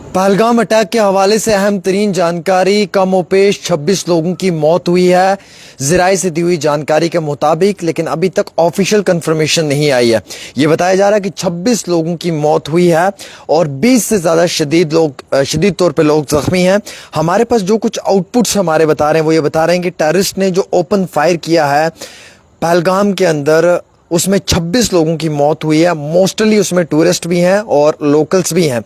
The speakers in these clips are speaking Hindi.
पहलगाम अटैक के हवाले से अहम तरीन जानकारी। कमोपेश 26 लोगों की मौत हुई है ज़राए से दी हुई जानकारी के मुताबिक, लेकिन अभी तक ऑफिशियल कंफर्मेशन नहीं आई है। ये बताया जा रहा है कि 26 लोगों की मौत हुई है और 20 से ज़्यादा शदीद तौर पे लोग जख्मी हैं। हमारे पास जो कुछ आउटपुट्स हमारे बता रहे हैं वो ये बता रहे हैं कि टेररिस्ट ने जो ओपन फायर किया है पहलगाम के अंदर, उसमें 26 लोगों की मौत हुई है। मोस्टली उसमें टूरिस्ट भी हैं और लोकल्स भी हैं।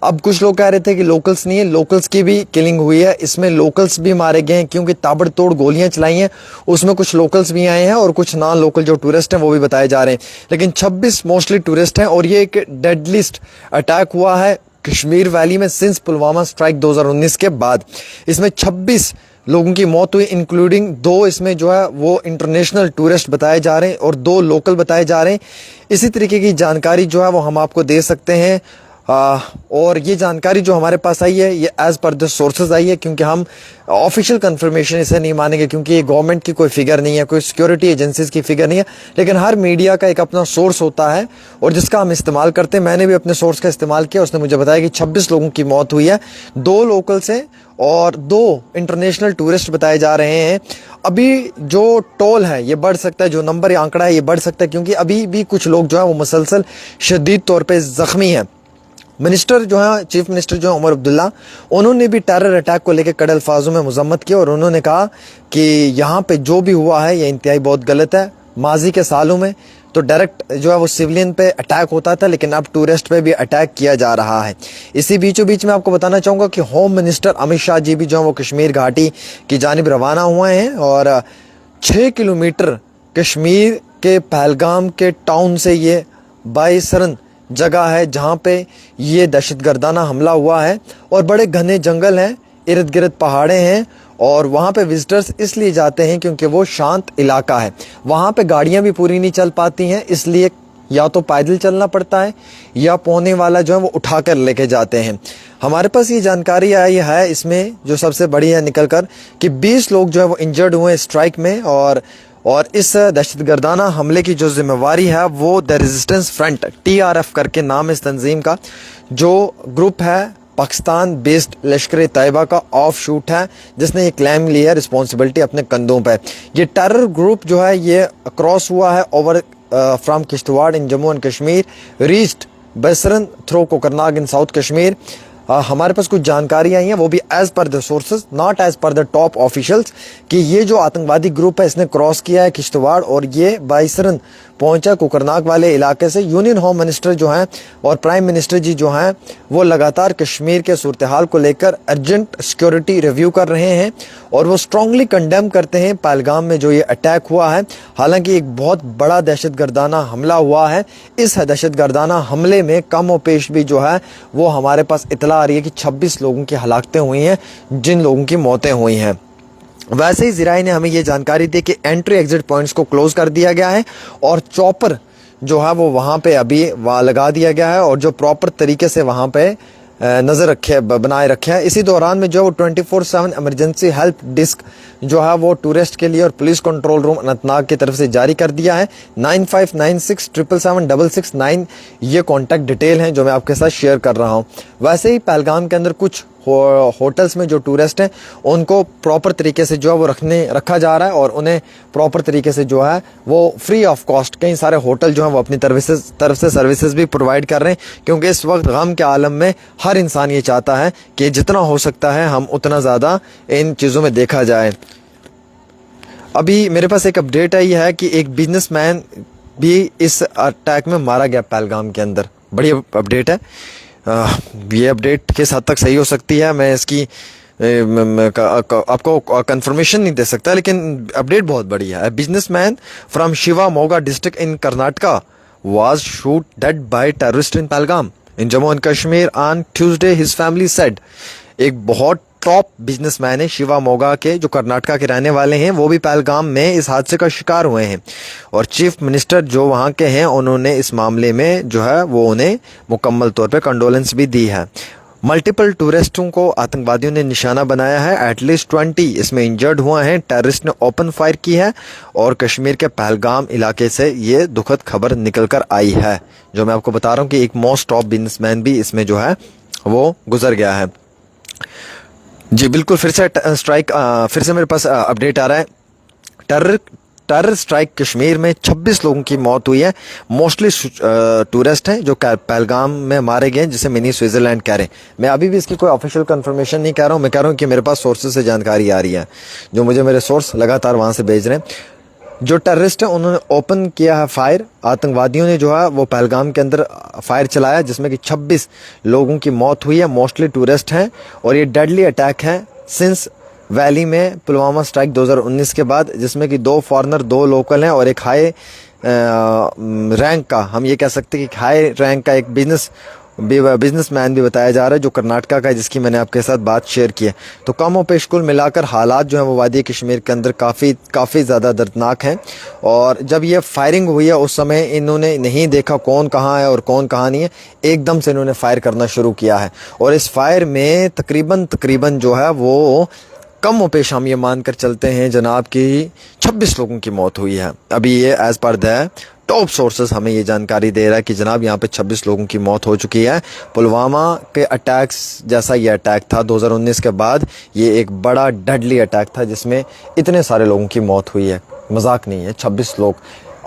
अब कुछ लोग कह रहे थे कि लोकल्स नहीं है, लोकल्स की भी किलिंग हुई है। इसमें लोकल्स भी मारे गए हैं क्योंकि ताबड़तोड़ गोलियां चलाई हैं। उसमें कुछ लोकल्स भी आए हैं और कुछ नॉन लोकल जो टूरिस्ट हैं वो भी बताए जा रहे हैं, लेकिन 26 मोस्टली टूरिस्ट हैं। और ये एक डेडलिस्ट अटैक हुआ है कश्मीर वैली में सिंस पुलवामा स्ट्राइक 2019 के बाद। इसमें 26 लोगों की मौत हुई, इंक्लूडिंग 2 इसमें जो है वो इंटरनेशनल टूरिस्ट बताए जा रहे हैं और 2 लोकल बताए जा रहे हैं। इसी तरीके की जानकारी जो है वो हम आपको दे सकते हैं। और ये जानकारी जो हमारे पास आई है ये एज पर द सोर्सेज आई है, क्योंकि हम ऑफिशियल कंफर्मेशन इसे नहीं मानेंगे, क्योंकि ये गवर्नमेंट की कोई फिगर नहीं है, कोई सिक्योरिटी एजेंसीज की फिगर नहीं है। लेकिन हर मीडिया का एक अपना सोर्स होता है और जिसका हम इस्तेमाल करते हैं। मैंने भी अपने सोर्स का इस्तेमाल किया, उसने मुझे बताया कि 26 लोगों की मौत हुई है, 2 लोकल से और 2 इंटरनेशनल टूरिस्ट बताए जा रहे हैं। अभी जो टोल है ये बढ़ सकता है, जो नंबर या आंकड़ा है ये बढ़ सकता है, क्योंकि अभी भी कुछ लोग जो है वो मुसलसल शदीद तौर पर जख्मी हैं। मिनिस्टर जो है, चीफ मिनिस्टर जो है उमर अब्दुल्ला, उन्होंने भी टेरर अटैक को लेकर कड़े अल्फाजों में मजम्मत किया और उन्होंने कहा कि यहाँ पे जो भी हुआ है ये इंतहाई बहुत गलत है। माजी के सालों में तो डायरेक्ट जो है वो सिविलियन पे अटैक होता था, लेकिन अब टूरिस्ट पे भी अटैक किया जा रहा है। इसी बीचों बीच में आपको बताना चाहूँगा कि होम मिनिस्टर अमित शाह जी भी जो है वो कश्मीर घाटी की जानिब रवाना हुए हैं और 6 किलोमीटर कश्मीर के पहलगाम के टाउन से ये बाईसरन जगह है जहाँ पे ये दहशतगर्दाना हमला हुआ है और बड़े घने जंगल हैं, इर्द गिर्द पहाड़े हैं और वहाँ पे विजिटर्स इसलिए जाते हैं क्योंकि वो शांत इलाका है। वहाँ पे गाड़ियाँ भी पूरी नहीं चल पाती हैं, इसलिए या तो पैदल चलना पड़ता है या पौने वाला जो है वो उठा कर लेके जाते हैं। हमारे पास ये जानकारी आई है, इसमें जो सबसे बड़ी है निकल कर कि 20 लोग जो है वो इंजर्ड हुए स्ट्राइक में और इस दहशतगर्दाना हमले की जो जिम्मेवारी है वो द रेजिस्टेंस फ्रंट TRF करके नाम इस तंजीम का जो ग्रुप है, पाकिस्तान बेस्ड लश्कर तैयबा का ऑफ शूट है, जिसने ये क्लेम लिया है रिस्पॉन्सिबिलिटी अपने कंधों पर। ये टेरर ग्रुप जो है ये क्रॉस हुआ है over from Kishtwar in Jammu and Kashmir, reached Baisaran through Kokernag in south Kashmir. हमारे पास कुछ जानकारी आई है, वो भी as per the sources, not as per the top officials, कि ये जो आतंकवादी ग्रुप है इसने क्रॉस किया है किश्तवाड़ और ये बाईसरन पहुंचा कोकरनाग वाले इलाके से। यूनियन होम मिनिस्टर जो हैं और प्राइम मिनिस्टर जी जो हैं वो लगातार कश्मीर के सूरत हाल को लेकर अर्जेंट सिक्योरिटी रिव्यू कर रहे हैं और वो स्ट्रांगली कंडेम करते हैं पहलगाम में जो ये अटैक हुआ है। हालांकि एक बहुत बड़ा दहशतगर्दाना हमला हुआ है। इस दहशतगर्दाना हमले में कम और पेश भी जो है वो हमारे पास इतला आ रही है कि 26 लोगों की हलाकतें हुई हैं, जिन लोगों की मौतें हुई हैं। वैसे ही ज़राए ने हमें ये जानकारी दी कि एंट्री एग्जिट पॉइंट्स को क्लोज कर दिया गया है और चॉपर जो है वो वहाँ पे अभी लगा दिया गया है और जो प्रॉपर तरीके से वहाँ पे नज़र बनाए रखे हैं। इसी दौरान में जो वो 24/7 इमरजेंसी हेल्प डिस्क जो है वो टूरिस्ट के लिए और पुलिस कंट्रोल रूम अनंतनाग की तरफ से जारी कर दिया है। 9596777669 ये कॉन्टैक्ट डिटेल हैं जो मैं आपके साथ शेयर कर रहा हूँ। वैसे ही पहलगाम के अंदर कुछ होटल्स में जो टूरिस्ट हैं उनको प्रॉपर तरीके से जो है वो रखा जा रहा है और उन्हें प्रॉपर तरीके से जो है वो फ्री ऑफ कॉस्ट कई सारे होटल जो हैं वो अपनी तरफ से सर्विसेज भी प्रोवाइड कर रहे हैं, क्योंकि इस वक्त गम के आलम में हर इंसान ये चाहता है कि जितना हो सकता है हम उतना ज़्यादा इन चीज़ों में देखा जाए। अभी मेरे पास एक अपडेट आई है कि एक बिजनेसमैन भी इस अटैक में मारा गया पहलगाम के अंदर। बड़ी अपडेट है। ये अपडेट किस हद तक सही हो सकती है मैं इसकी आपको कंफर्मेशन नहीं दे सकता, लेकिन अपडेट बहुत बड़ी है। Businessman from Shivamogga district in Karnataka was shoot dead by terrorist in Pahalgam in Jammu and Kashmir on Tuesday his family said. एक बहुत टॉप बिजनेसमैन है शिवामोगा के, जो कर्नाटका के रहने वाले हैं, वो भी पहलगाम में इस हादसे का शिकार हुए हैं और चीफ मिनिस्टर जो वहाँ के हैं उन्होंने इस मामले में जो है वो उन्हें मुकम्मल तौर पे कंडोलेंस भी दी है। मल्टीपल टूरिस्टों को आतंकवादियों ने निशाना बनाया है, एटलीस्ट 20 इसमें इंजर्ड हुआ हैं। टेररिस्ट ने ओपन फायर की है और कश्मीर के पहलगाम इलाके से ये दुखद खबर निकल कर आई है, जो मैं आपको बता रहा हूँ कि एक मोस्ट टॉप बिजनेसमैन भी इसमें जो है वो गुजर गया है। जी बिल्कुल, फिर से स्ट्राइक, फिर से मेरे पास अपडेट आ रहा है। टेरर स्ट्राइक कश्मीर में 26 लोगों की मौत हुई है। मोस्टली टूरिस्ट हैं जो पहलगाम में मारे गए, जिसे मिनी स्विट्जरलैंड कह रहे हैं। मैं अभी भी इसकी कोई ऑफिशियल कंफर्मेशन नहीं कह रहा हूँ, मैं कह रहा हूँ कि मेरे पास सोर्सेज से जानकारी आ रही है, जो मुझे मेरे सोर्स लगातार वहाँ से भेज रहे हैं। जो टेररिस्ट है उन्होंने ओपन किया है फायर, आतंकवादियों ने जो है वो पहलगाम के अंदर फायर चलाया, जिसमें कि 26 लोगों की मौत हुई है। मोस्टली टूरिस्ट हैं और ये डेडली अटैक है सिंस वैली में पुलवामा स्ट्राइक 2019 के बाद, जिसमें कि 2 फॉरेनर 2 लोकल हैं और एक हाई रैंक का, हम ये कह सकते हैं कि हाई रैंक का एक बिजनेसमैन भी बताया जा रहा है जो कर्नाटका का है, जिसकी मैंने आपके साथ बात शेयर की है। तो कम और पेश कुल मिलाकर हालात जो हैं वो वादी कश्मीर के अंदर काफ़ी ज़्यादा दर्दनाक हैं। और जब ये फायरिंग हुई है उस समय इन्होंने नहीं देखा कौन कहाँ है और कौन कहाँ नहीं है, एकदम से इन्होंने फायर करना शुरू किया है। और इस फायर में तकरीबन जो है वो कम और पेश हम ये मानकर चलते हैं जनाब कि 26 लोगों की मौत हुई है। अभी ये as per the top sources हमें ये जानकारी दे रहा है कि जनाब यहाँ पे 26 लोगों की मौत हो चुकी है। पुलवामा के अटैक्स जैसा ये अटैक था 2019 के बाद, ये एक बड़ा डेडली अटैक था जिसमें इतने सारे लोगों की मौत हुई है। मजाक नहीं है, 26 लोग।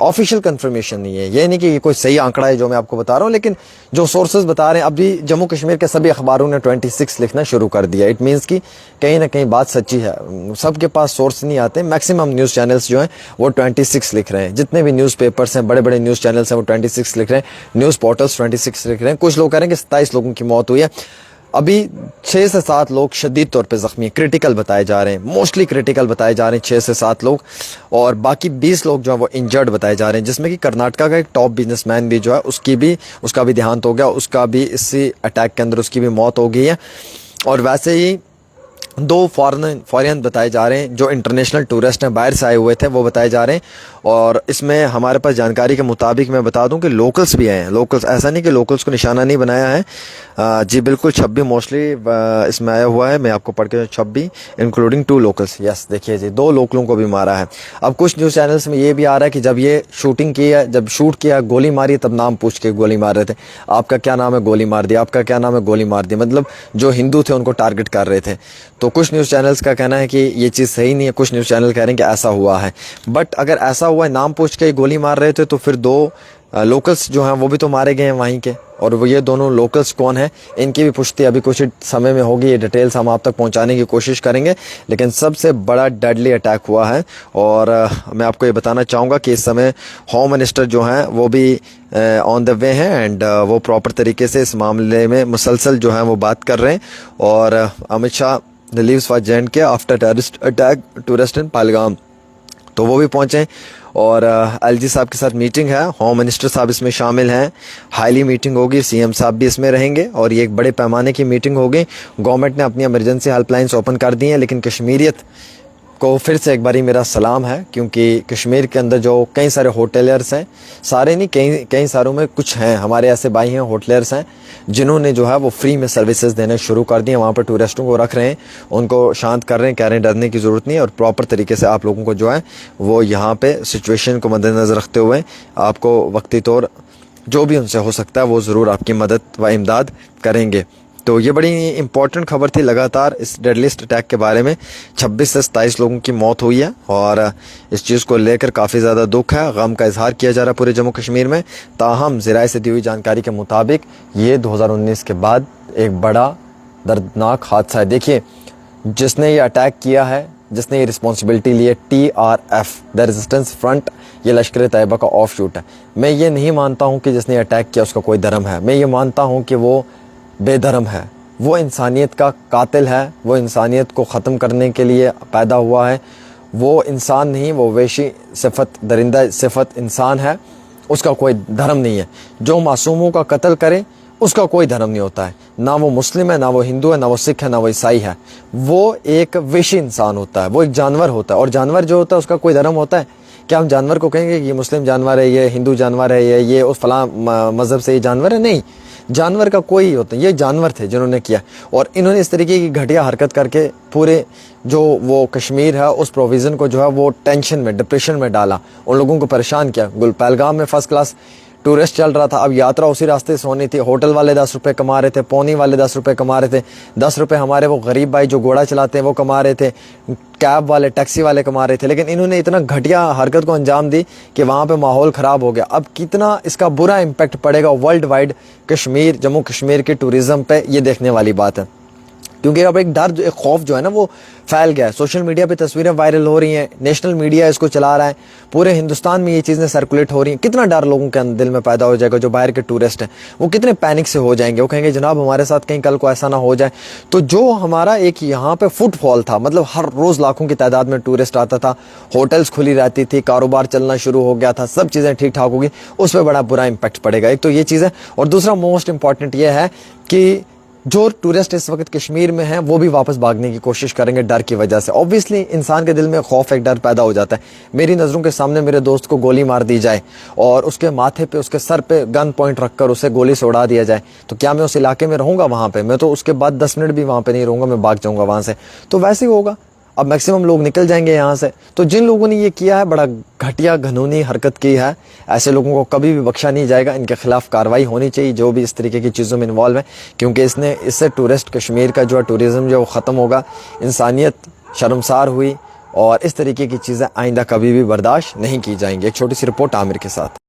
ऑफिशियल कंफर्मेशन नहीं है, ये नहीं कि ये कोई सही आंकड़ा है जो मैं आपको बता रहा हूँ, लेकिन जो सोर्सेज बता रहे हैं, अभी जम्मू कश्मीर के सभी अखबारों ने 26 लिखना शुरू कर दिया। इट मीन्स कि कहीं ना कहीं बात सच्ची है। सबके पास सोर्स नहीं आते, मैक्सिमम न्यूज़ चैनल्स जो हैं वो 26 लिख रहे हैं। जितने भी न्यूज़ पेपर्स हैं, बड़े बड़े न्यूज़ चैनल्स हैं, वो 26 लिख रहे हैं। न्यूज़ पोर्टल्स 26 लिख रहे हैं। कुछ लोग कह रहे हैं कि 27 लोगों की मौत हुई है। अभी 6 से 7 लोग शदीद तौर पे ज़ख्मी, क्रिटिकल बताए जा रहे हैं, मोस्टली क्रिटिकल बताए जा रहे हैं 6 से 7 लोग, और बाकी 20 लोग जो है वो इंजर्ड बताए जा रहे हैं, जिसमें कि कर्नाटका का एक टॉप बिजनेसमैन भी जो है उसका भी देहांत हो गया, उसका भी इसी अटैक के अंदर उसकी भी मौत हो गई है। और वैसे ही 2 फॉरेन बताए जा रहे हैं जो इंटरनेशनल टूरिस्ट हैं, बाहर से आए हुए थे, वो बताए जा रहे हैं। और इसमें हमारे पास जानकारी के मुताबिक मैं बता दूं कि लोकल्स भी आए हैं। लोकल्स, ऐसा नहीं कि लोकल्स को निशाना नहीं बनाया है। जी बिल्कुल, 26 मोस्टली इसमें आया हुआ है। मैं आपको पढ़ के 26 इंक्लूडिंग 2 लोकल्स। यस, देखिए जी, 2 लोकलों को भी मारा है। अब कुछ न्यूज़ चैनल्स में ये भी आ रहा है कि जब ये शूटिंग की है, जब शूट किया, गोली मारी, तब नाम पूछ के गोली मार रहे थे। आपका क्या नाम है? गोली मार दिया। आपका क्या नाम है? गोली मार दी। मतलब जो हिंदू थे उनको टारगेट कर रहे थे। तो कुछ न्यूज़ चैनल्स का कहना है कि ये चीज़ सही नहीं है, कुछ न्यूज़ चैनल कह रहे हैं कि ऐसा हुआ है। बट अगर ऐसा हुआ है, नाम पूछ के गोली मार रहे थे, तो फिर 2 लोकल्स जो हैं वो भी तो मारे गए हैं वहीं के। और वो ये दोनों लोकल्स कौन हैं, इनकी भी पुष्टि अभी कुछ समय में होगी। ये डिटेल्स हम आप तक पहुंचाने की कोशिश करेंगे। लेकिन सबसे बड़ा डेडली अटैक हुआ है। और मैं आपको ये बताना चाहूँगा कि इस समय होम मिनिस्टर जो हैं वो भी ऑन द वे हैं, एंड वो प्रॉपर तरीके से इस मामले में मुसलसल जो है वो बात कर रहे हैं। और Amit Shah leaves for J&K after terrorist attack tourist in Pahalgam, तो वो भी पहुंचे। और LG साहब के साथ मीटिंग है, होम मिनिस्टर साहब इसमें शामिल हैं, हाईली मीटिंग होगी, CM साहब भी इसमें रहेंगे और ये एक बड़े पैमाने की मीटिंग होगी। गवर्नमेंट ने अपनी इमरजेंसी हेल्पलाइंस ओपन कर दी हैं, लेकिन कश्मीरियत को फिर से एक बारी मेरा सलाम है, क्योंकि कश्मीर के अंदर जो कई सारे होटलियर्स हैं, सारे नहीं, कई सारों में कुछ हैं हमारे ऐसे भाई हैं, होटलियर्स हैं, जिन्होंने जो है वो फ्री में सर्विसेज देने शुरू कर दी हैं। वहाँ पर टूरिस्टों को रख रहे हैं, उनको शांत कर रहे हैं, कह रहे हैं डरने की ज़रूरत नहीं है, और प्रॉपर तरीके से आप लोगों को जो है वो यहाँ पे सिचुएशन को मद्देनज़र रखते हुए आपको वक्ती तौर जो भी उनसे हो सकता है वो ज़रूर आपकी मदद व इमदाद करेंगे। तो ये बड़ी इंपॉर्टेंट खबर थी लगातार इस डेडलिस्ट अटैक के बारे में। 26 से 27 लोगों की मौत हुई है और इस चीज़ को लेकर काफ़ी ज़्यादा दुख है, गम का इजहार किया जा रहा है पूरे जम्मू कश्मीर में। ताहम ज़राए से दी हुई जानकारी के मुताबिक ये 2019 के बाद एक बड़ा दर्दनाक हादसा है। देखिए, जिसने ये अटैक किया है, जिसने ये रिस्पॉन्सिबिलिटी ली है, TRF द रेजिस्टेंस फ्रंट, ये लश्कर तैयबा का ऑफ शूट है। मैं ये नहीं मानता हूँ कि जिसने अटैक किया उसका कोई धर्म है, मैं ये मानता हूँ कि वो बेधर्म है, वो इंसानियत का कातिल है, वो इंसानियत को ख़त्म करने के लिए पैदा हुआ है। वो इंसान नहीं, वो वैशी सिफत, दरिंदा सिफत इंसान है, उसका कोई धर्म नहीं है। जो मासूमों का कत्ल करे उसका कोई धर्म नहीं होता है, ना वो मुस्लिम है, ना वो हिंदू है, ना वो सिख है, ना वो ईसाई है। वो एक वैशी इंसान होता है, वो एक जानवर होता है। और जानवर जो होता है उसका कोई धर्म होता है? क्या हम जानवर को कहेंगे कि ये मुस्लिम जानवर है, ये हिंदू जानवर है, ये उस फलां मज़हब से ये जानवर है? नहीं, जानवर का कोई होता है। ये जानवर थे जिन्होंने किया, और इन्होंने इस तरीके की घटिया हरकत करके पूरे जो वो कश्मीर है उस प्रोविज़न को जो है वो टेंशन में, डिप्रेशन में डाला, उन लोगों को परेशान किया। पहलगाम में फर्स्ट क्लास टूरिस्ट चल रहा था, अब यात्रा उसी रास्ते से होनी थी। होटल वाले 10 रुपये कमा रहे थे, पौनी वाले 10 रुपये कमा रहे थे, 10 रुपये हमारे वो गरीब भाई जो घोड़ा चलाते हैं वो कमा रहे थे, कैब वाले टैक्सी वाले कमा रहे थे। लेकिन इन्होंने इतना घटिया हरकत को अंजाम दी कि वहाँ पे माहौल ख़राब हो गया। अब कितना इसका बुरा इम्पैक्ट पड़ेगा वर्ल्ड वाइड कश्मीर, जम्मू कश्मीर के टूरिज़्म पे, ये देखने वाली बात है। क्योंकि अब एक डर, एक खौफ जो है ना वो फैल गया है। सोशल मीडिया पे तस्वीरें वायरल हो रही हैं, नेशनल मीडिया इसको चला रहा है, पूरे हिंदुस्तान में ये चीज़ें सर्कुलेट हो रही हैं। कितना डर लोगों के दिल में पैदा हो जाएगा। जो बाहर के टूरिस्ट हैं वो कितने पैनिक से हो जाएंगे, वो कहेंगे जनाब हमारे साथ कहीं कल को ऐसा ना हो जाए। तो जो हमारा एक यहाँ पे फुटफॉल था, मतलब हर रोज़ लाखों की तादाद में टूरिस्ट आता था, होटल्स खुली रहती थी, कारोबार चलना शुरू हो गया था, सब चीज़ें ठीक ठाक होगी, उस पर बड़ा बुरा इम्पैक्ट पड़ेगा। एक तो ये चीज़ है, और दूसरा मोस्ट इंपॉर्टेंट ये है कि जो टूरिस्ट इस वक्त कश्मीर में हैं वो भी वापस भागने की कोशिश करेंगे डर की वजह से। ऑब्वियसली इंसान के दिल में खौफ, एक डर पैदा हो जाता है। मेरी नज़रों के सामने मेरे दोस्त को गोली मार दी जाए और उसके माथे पे, उसके सर पे गन पॉइंट रखकर उसे गोली से उड़ा दिया जाए, तो क्या मैं उस इलाके में रहूँगा वहाँ पे? मैं तो उसके बाद 10 मिनट भी वहाँ पे नहीं रहूँगा, मैं भाग जाऊँगा वहाँ से। तो वैसे ही होगा, अब मैक्सिमम लोग निकल जाएंगे यहाँ से। तो जिन लोगों ने ये किया है, बड़ा घटिया घिनौनी हरकत की है, ऐसे लोगों को कभी भी बख्शा नहीं जाएगा। इनके खिलाफ कार्रवाई होनी चाहिए जो भी इस तरीके की चीज़ों में इन्वॉल्व है, क्योंकि इससे टूरिस्ट कश्मीर का जो है टूरिज़्म जो ख़त्म होगा, इंसानियत शर्मसार हुई, और इस तरीके की चीज़ें आइंदा कभी भी बर्दाश्त नहीं की जाएंगी। एक छोटी सी रिपोर्ट आमिर के साथ।